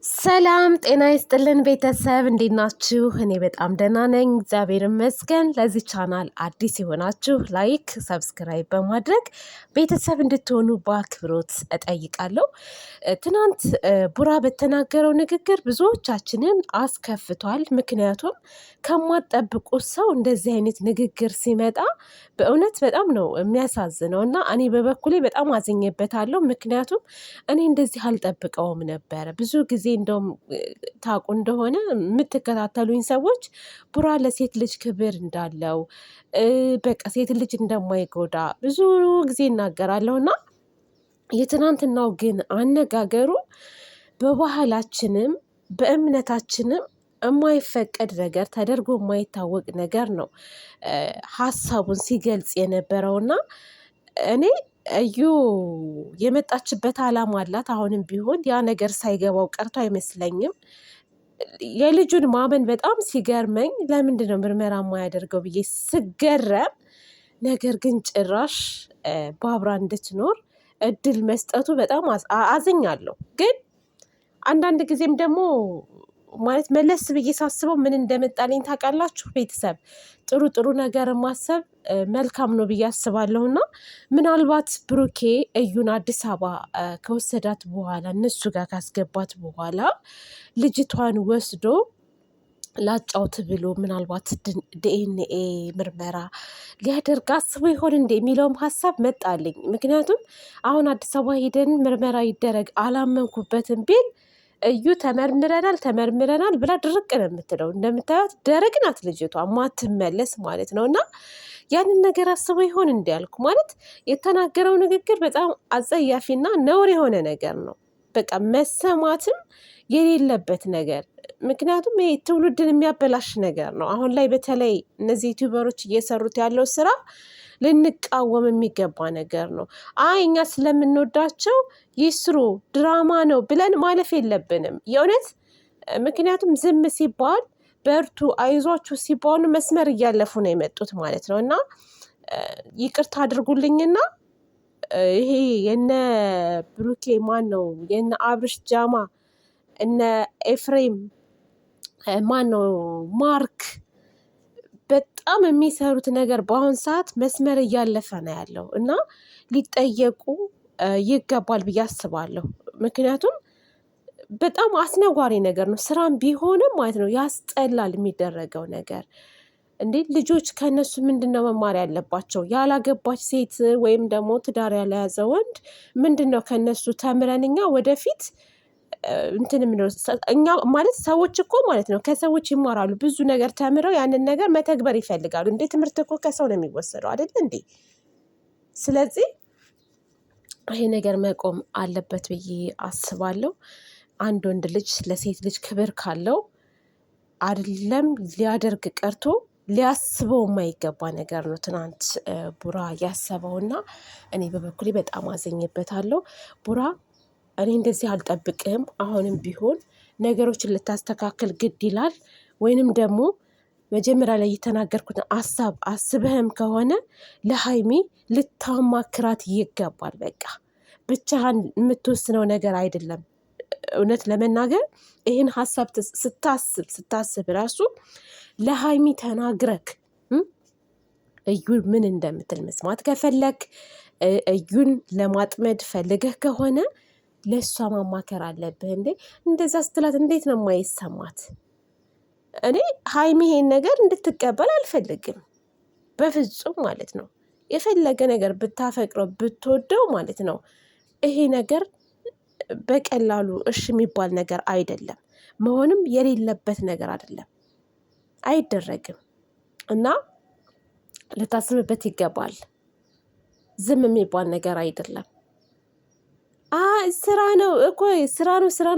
ሰላም ጤና ይስጥልን ቤተሰብ እንዴት ናችሁ? እኔ በጣም ደህና ነኝ፣ እግዚአብሔር ይመስገን። ለዚህ ቻናል አዲስ የሆናችሁ ላይክ፣ ሰብስክራይብ በማድረግ ቤተሰብ እንድትሆኑ በአክብሮት እጠይቃለሁ። ትናንት ቡራ በተናገረው ንግግር ብዙዎቻችንን አስከፍቷል። ምክንያቱም ከማትጠብቁት ሰው እንደዚህ አይነት ንግግር ሲመጣ በእውነት በጣም ነው የሚያሳዝነው እና እኔ በበኩሌ በጣም አዝኜበታለሁ። ምክንያቱም እኔ እንደዚህ አልጠብቀውም ነበረ። ብዙ ጊዜ እንደውም ታውቁ እንደሆነ የምትከታተሉኝ ሰዎች ቡራ ለሴት ልጅ ክብር እንዳለው በቃ ሴት ልጅ እንደማይጎዳ ብዙ ጊዜ እናገራለሁ እና የትናንትናው ግን አነጋገሩ በባህላችንም በእምነታችንም የማይፈቀድ ነገር ተደርጎ የማይታወቅ ነገር ነው ሀሳቡን ሲገልጽ የነበረውና እኔ እዩ የመጣችበት አላማ አላት። አሁንም ቢሆን ያ ነገር ሳይገባው ቀርቶ አይመስለኝም። የልጁን ማመን በጣም ሲገርመኝ ለምንድን ነው ምርመራ የማያደርገው ብዬ ስገረም፣ ነገር ግን ጭራሽ በአብራ እንድትኖር እድል መስጠቱ በጣም አዝኛለሁ። ግን አንዳንድ ጊዜም ደግሞ ማለት መለስ ብዬ ሳስበው ምን እንደመጣልኝ ታውቃላችሁ? ቤተሰብ ጥሩ ጥሩ ነገር ማሰብ መልካም ነው ብዬ አስባለሁ እና ምናልባት ብሩኬ እዩን አዲስ አበባ ከወሰዳት በኋላ እነሱ ጋር ካስገባት በኋላ ልጅቷን ወስዶ ላጫውት ብሎ ምናልባት ዲኤንኤ ምርመራ ሊያደርግ አስቦ ይሆን እንደ የሚለውም ሀሳብ መጣልኝ። ምክንያቱም አሁን አዲስ አበባ ሄደን ምርመራ ይደረግ አላመንኩበትም ቢል እዩ ተመርምረናል ብላ ድርቅ ነው የምትለው። እንደምታዩት ደረቅ ናት ልጅቷ፣ ማትመለስ ማለት ነው። እና ያንን ነገር አስበው ይሆን እንዲያልኩ ማለት የተናገረው ንግግር በጣም አጸያፊና ነውር የሆነ ነገር ነው። በቃ መሰማትም የሌለበት ነገር፣ ምክንያቱም ይሄ ትውልድን የሚያበላሽ ነገር ነው። አሁን ላይ በተለይ እነዚህ ዩቲዩበሮች እየሰሩት ያለው ስራ ልንቃወም የሚገባ ነገር ነው። እኛ ስለምንወዳቸው ይስሩ ድራማ ነው ብለን ማለፍ የለብንም የእውነት። ምክንያቱም ዝም ሲባል በርቱ አይዟችሁ ሲባሉ መስመር እያለፉ ነው የመጡት ማለት ነው። እና ይቅርታ አድርጉልኝና ይሄ የነ ብሩኬ ማን ነው የነ አብርሽ ጃማ እነ ኤፍሬም ማን ነው ማርክ በጣም የሚሰሩት ነገር በአሁን ሰዓት መስመር እያለፈ ነው ያለው እና ሊጠየቁ ይገባል ብዬ አስባለሁ። ምክንያቱም በጣም አስነዋሪ ነገር ነው፣ ስራም ቢሆንም ማለት ነው። ያስጠላል የሚደረገው ነገር። እንዴ ልጆች ከእነሱ ምንድን ነው መማር ያለባቸው? ያላገባች ሴት ወይም ደግሞ ትዳር ያልያዘ ወንድ ምንድን ነው ከእነሱ ተምረን እኛ ወደፊት እንትን የምንለው እኛ ማለት ሰዎች እኮ ማለት ነው ከሰዎች ይማራሉ። ብዙ ነገር ተምረው ያንን ነገር መተግበር ይፈልጋሉ። እንዴ ትምህርት እኮ ከሰው ነው የሚወሰደው አይደል እንዴ? ስለዚህ ይሄ ነገር መቆም አለበት ብዬ አስባለሁ። አንድ ወንድ ልጅ ለሴት ልጅ ክብር ካለው አይደለም ሊያደርግ ቀርቶ ሊያስበው የማይገባ ነገር ነው ትናንት ቡራ ያሰበውና እኔ በበኩሌ በጣም አዘኝበታለሁ። ቡራ እኔ እንደዚህ አልጠብቅህም። አሁንም ቢሆን ነገሮችን ልታስተካክል ግድ ይላል። ወይንም ደግሞ መጀመሪያ ላይ የተናገርኩትን ሀሳብ አስበህም ከሆነ ለሀይሚ ልታማክራት ይገባል። በቃ ብቻህን የምትወስነው ነገር አይደለም። እውነት ለመናገር ይህን ሀሳብ ስታስብ ራሱ ለሀይሚ ተናግረክ እዩን ምን እንደምትል መስማት ከፈለግ እዩን ለማጥመድ ፈልገህ ከሆነ ለእሷ ማማከር አለብህ። እንዴ እንደዛ ስትላት እንዴት ነው የማይሰማት? እኔ ሀይሚ ይሄን ነገር እንድትቀበል አልፈልግም በፍጹም ማለት ነው። የፈለገ ነገር ብታፈቅረው ብትወደው ማለት ነው ይሄ ነገር በቀላሉ እሺ የሚባል ነገር አይደለም። መሆንም የሌለበት ነገር አይደለም፣ አይደረግም። እና ልታስብበት ይገባል። ዝም የሚባል ነገር አይደለም። ስራ ነው እኮ ስራ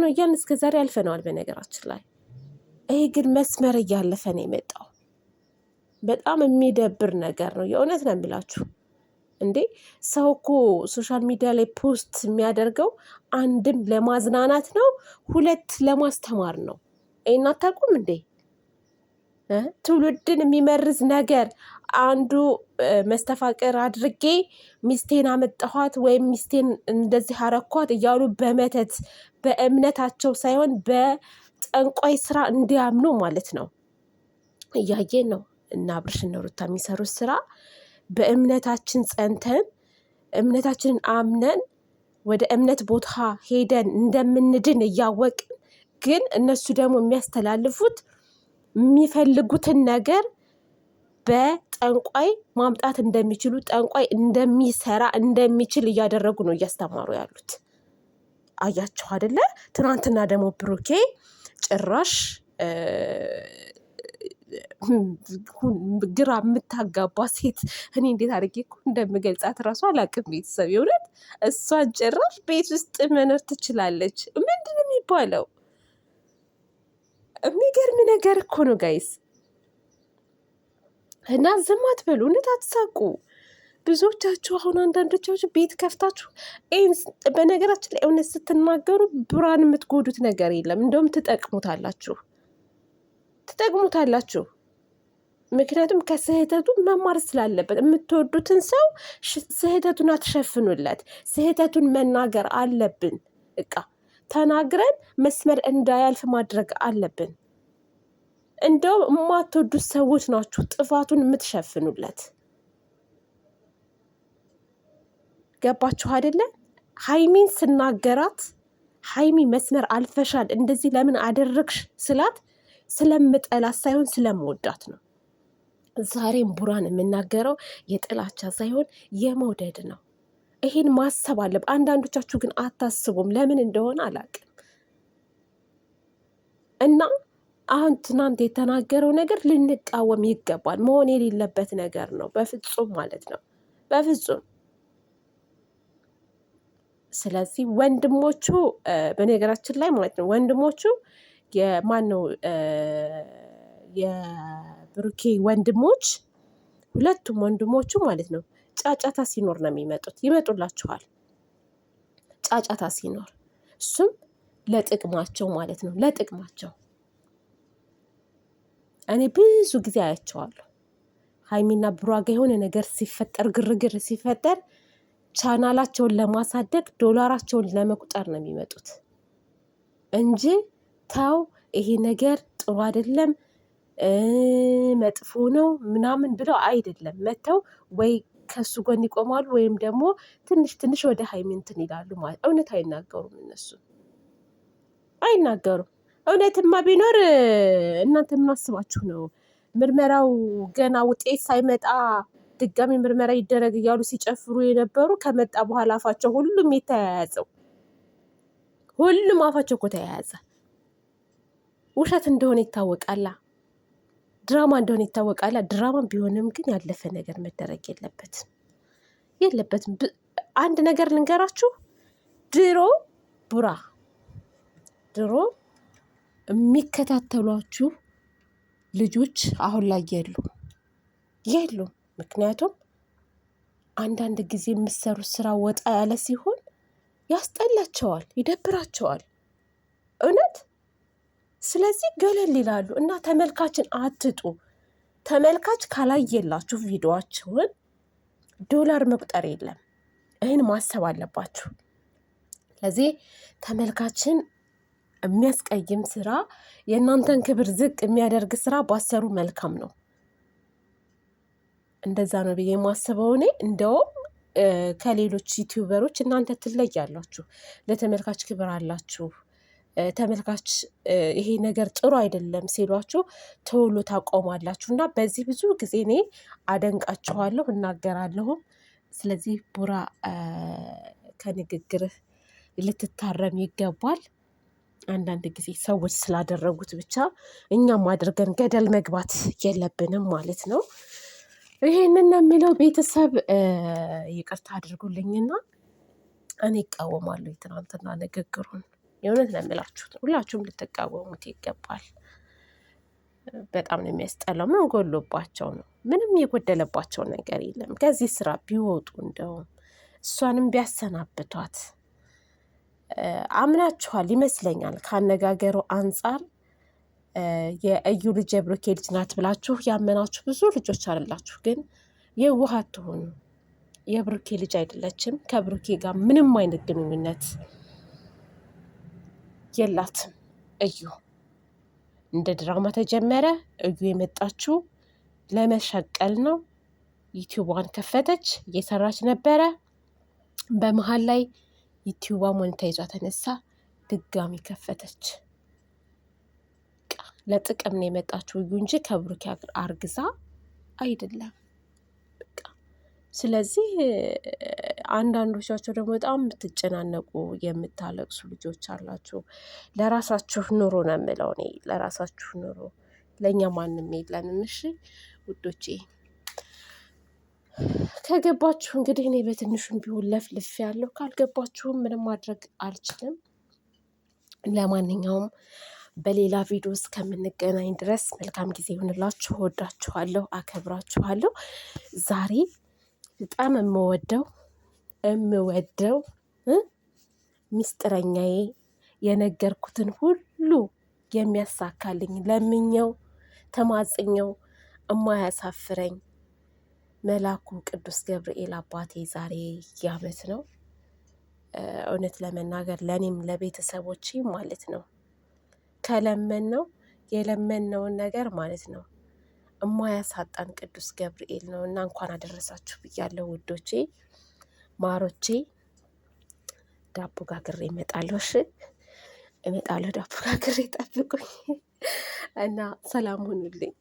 ነው እያልን እስከ ዛሬ አልፈነዋል። በነገራችን ላይ ይሄ ግን መስመር እያለፈ ነው የመጣው። በጣም የሚደብር ነገር ነው የእውነት ነው የምላችሁ። እንዴ ሰው እኮ ሶሻል ሚዲያ ላይ ፖስት የሚያደርገው አንድም ለማዝናናት ነው፣ ሁለት ለማስተማር ነው። ይሄን አታውቁም እንዴ? ትውልድን የሚመርዝ ነገር አንዱ መስተፋቅር አድርጌ ሚስቴን አመጣኋት ወይም ሚስቴን እንደዚህ አረኳት እያሉ በመተት በእምነታቸው ሳይሆን በጠንቋይ ስራ እንዲያምኑ ማለት ነው። እያየን ነው እና አብርሽና ሩታ የሚሰሩት ስራ በእምነታችን ጸንተን እምነታችንን አምነን ወደ እምነት ቦታ ሄደን እንደምንድን እያወቅን ግን እነሱ ደግሞ የሚያስተላልፉት የሚፈልጉትን ነገር በጠንቋይ ማምጣት እንደሚችሉ ጠንቋይ እንደሚሰራ እንደሚችል እያደረጉ ነው እያስተማሩ ያሉት። አያችሁ አይደለ? ትናንትና ደግሞ ብሩኬ ጭራሽ ግራ የምታጋባ ሴት እኔ እንዴት አድርጌ እኮ እንደምገልጻት እራሱ አላውቅም። ቤተሰብ የእውነት እሷን ጭራሽ ቤት ውስጥ መኖር ትችላለች። ምንድን ነው የሚባለው? የሚገርም ነገር እኮ ነው ጋይስ። እና ዝም አትበሉ፣ እውነት አትሳቁ። ብዙዎቻችሁ አሁን አንዳንዶቻችሁ ቤት ከፍታችሁ በነገራችን ላይ እውነት ስትናገሩ ብራን የምትጎዱት ነገር የለም። እንደውም ትጠቅሙታላችሁ። ምክንያቱም ከስህተቱ መማር ስላለበት የምትወዱትን ሰው ስህተቱን አትሸፍኑለት። ስህተቱን መናገር አለብን። ተናግረን መስመር እንዳያልፍ ማድረግ አለብን። እንደውም የማትወዱት ሰዎች ናችሁ ጥፋቱን የምትሸፍኑለት። ገባችሁ አይደለ? ሀይሚን ስናገራት ሀይሚ መስመር አልፈሻል እንደዚህ ለምን አደረግሽ ስላት ስለምጠላት ሳይሆን ስለምወዳት ነው። ዛሬም ቡራን የምናገረው የጥላቻ ሳይሆን የመውደድ ነው። ይሄን ማሰብ አለብ። አንዳንዶቻችሁ ግን አታስቡም። ለምን እንደሆነ አላውቅም። እና አሁን ትናንት የተናገረው ነገር ልንቃወም ይገባል። መሆን የሌለበት ነገር ነው። በፍጹም ማለት ነው። በፍጹም። ስለዚህ ወንድሞቹ በነገራችን ላይ ማለት ነው ወንድሞቹ የማን ነው የብሩኬ ወንድሞች ሁለቱም ወንድሞቹ ማለት ነው ጫጫታ ሲኖር ነው የሚመጡት። ይመጡላችኋል ጫጫታ ሲኖር፣ እሱም ለጥቅማቸው ማለት ነው። ለጥቅማቸው እኔ ብዙ ጊዜ አያቸዋለሁ። ሀይሚና ብሩጋ የሆነ ነገር ሲፈጠር ግርግር ሲፈጠር ቻናላቸውን ለማሳደግ ዶላራቸውን ለመቁጠር ነው የሚመጡት እንጂ ተው ይሄ ነገር ጥሩ አይደለም መጥፎ ነው ምናምን ብለው አይደለም። መተው ወይ ከሱ ጎን ይቆማሉ ወይም ደግሞ ትንሽ ወደ ሀይሚ እንትን ይላሉ ማለት። እውነት አይናገሩም፣ እነሱ አይናገሩም። እውነትማ ቢኖር እናንተ ምን አስባችሁ ነው? ምርመራው ገና ውጤት ሳይመጣ ድጋሚ ምርመራ ይደረግ እያሉ ሲጨፍሩ የነበሩ ከመጣ በኋላ አፋቸው ሁሉም የተያያዘው ሁሉም አፋቸው እኮ ተያያዘ። ውሸት እንደሆነ ይታወቃላ፣ ድራማ እንደሆነ ይታወቃላ። ድራማ ቢሆንም ግን ያለፈ ነገር መደረግ የለበትም። አንድ ነገር ልንገራችሁ። ድሮ የሚከታተሏችሁ ልጆች አሁን ላይ የሉም። ምክንያቱም አንዳንድ ጊዜ የምትሰሩት ስራ ወጣ ያለ ሲሆን ያስጠላቸዋል፣ ይደብራቸዋል እውነት። ስለዚህ ገለል ይላሉ እና ተመልካችን አትጡ። ተመልካች ካላየላችሁ ቪዲዮአችሁን ዶላር መቁጠር የለም። ይህን ማሰብ አለባችሁ። ስለዚህ ተመልካችን የሚያስቀይም ስራ፣ የእናንተን ክብር ዝቅ የሚያደርግ ስራ ባሰሩ መልካም ነው። እንደዛ ነው ብዬ የማስበው እኔ። እንደውም ከሌሎች ዩቲዩበሮች እናንተ ትለያላችሁ። ለተመልካች ክብር አላችሁ። ተመልካች ይሄ ነገር ጥሩ አይደለም ሲሏችሁ ቶሎ ታቆማላችሁ እና በዚህ ብዙ ጊዜ እኔ አደንቃችኋለሁ፣ እናገራለሁም። ስለዚህ ቡራ ከንግግርህ ልትታረም ይገባል። አንዳንድ ጊዜ ሰዎች ስላደረጉት ብቻ እኛም አድርገን ገደል መግባት የለብንም ማለት ነው። ይሄንን ነው የሚለው። ቤተሰብ ይቅርታ አድርጉልኝና እኔ እቃወማለሁ የትናንትና ንግግሩን። የእውነት ነው የምላችሁት፣ ሁላችሁም ልትቃወሙት ይገባል። በጣም ነው የሚያስጠላው። ምን ጎሎባቸው ነው? ምንም የጎደለባቸው ነገር የለም። ከዚህ ስራ ቢወጡ እንደውም እሷንም ቢያሰናብቷት አምናችኋል ይመስለኛል። ካነጋገሩ አንጻር የእዩ ልጅ የብሩኬ ልጅ ናት ብላችሁ ያመናችሁ ብዙ ልጆች አላችሁ። ግን የዋህ አትሆኑ። የብሩኬ ልጅ አይደለችም። ከብሩኬ ጋር ምንም አይነት ግንኙነት የላትም። እዩ እንደ ድራማ ተጀመረ። እዩ የመጣችው ለመሸቀል ነው። ዩቲዩቧን ከፈተች፣ እየሰራች ነበረ። በመሀል ላይ ዩቲዩቧ ሞኔታይዟ ተነሳ፣ ድጋሚ ከፈተች። ለጥቅም ነው የመጣችው እዩ እንጂ ከብሩኬ አርግዛ አይደለም። ስለዚህ አንዳንዶቻቸው ደግሞ በጣም የምትጨናነቁ የምታለቅሱ ልጆች አላችሁ። ለራሳችሁ ኑሮ ነው የምለው እኔ፣ ለራሳችሁ ኑሮ። ለእኛ ማንም የለንም። እሺ ውዶቼ፣ ከገባችሁ እንግዲህ እኔ በትንሹም ቢሆን ለፍልፍ ያለው፣ ካልገባችሁም ምንም ማድረግ አልችልም። ለማንኛውም በሌላ ቪዲዮ እስከምንገናኝ ድረስ መልካም ጊዜ ይሁንላችሁ። እወዳችኋለሁ፣ አከብራችኋለሁ። ዛሬ በጣም የምወደው ሚስጥረኛዬ የነገርኩትን ሁሉ የሚያሳካልኝ ለምኘው ተማጽኘው እማያሳፍረኝ መላኩ ቅዱስ ገብርኤል አባቴ ዛሬ ያመት ነው። እውነት ለመናገር ለእኔም ለቤተሰቦቼ ማለት ነው ከለመን ነው የለመነውን ነገር ማለት ነው እማያሳጣን ቅዱስ ገብርኤል ነው እና እንኳን አደረሳችሁ ብያለሁ ውዶቼ ማሮቼ። ዳቦ ጋግሬ እመጣለሁ። እሺ እመጣለሁ፣ ዳቦ ጋግሬ ጠብቁኝ እና ሰላም ሁኑልኝ።